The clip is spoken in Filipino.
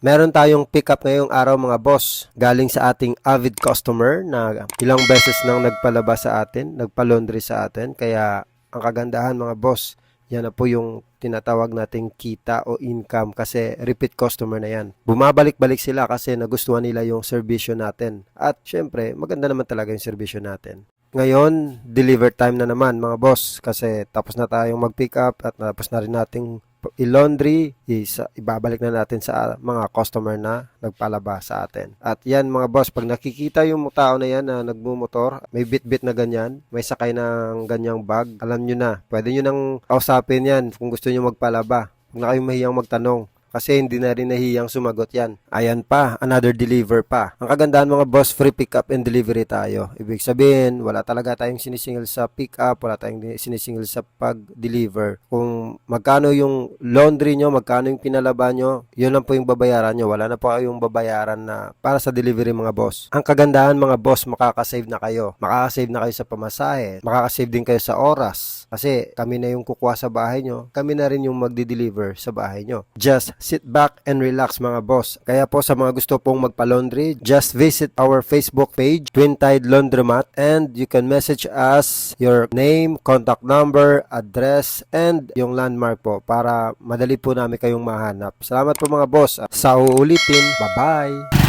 Meron tayong pick up ngayong araw mga boss. Galing sa ating avid customer na ilang beses nang nagpalaba sa atin, nagpa-laundry sa atin. Kaya ang kagandahan mga boss, yan na po yung tinatawag nating kita o income kasi repeat customer na yan. Bumabalik-balik sila kasi nagustuhan nila yung serbisyo natin. At syempre, maganda naman talaga yung serbisyo natin. Ngayon, deliver time na naman mga boss kasi tapos na tayong mag-pick up at tapos na rin nating i-laundry, ibabalik na natin sa mga customer na nagpalaba sa atin. At yan mga boss, pag nakikita yung tao na yan na nagmumotor, may bit-bit na ganyan, may sakay ng ganyang bag, alam nyo na, pwede nyo nang kausapin yan kung gusto nyo magpalaba. Huwag na kayong mahiyang magtanong. Kasi hindi na rin nahiyang sumagot yan. Ayan pa, another deliver pa. Ang kagandahan mga boss, free pick up and delivery tayo. Ibig sabihin, wala talaga tayong sinisingil sa pick up, wala tayong sinisingil sa pag-deliver. Kung magkano yung laundry nyo, magkano yung pinalaba nyo, yun lang po yung babayaran nyo. Wala na po kayong babayaran na para sa delivery mga boss. Ang kagandahan mga boss, makakasave na kayo. Makakasave na kayo sa pamasahe. Makakasave din kayo sa oras. Kasi kami na yung kukuha sa bahay nyo, kami na rin yung magdi-deliver sa bahay nyo. Just sit back and relax mga boss. Kaya po sa mga gusto pong magpa-laundry, just visit our Facebook page, Twin Tide Laundromat, and you can message us your name, contact number, address, and yung landmark po para madali po namin kayong mahanap. Salamat po mga boss. Sa uulitin, bye-bye!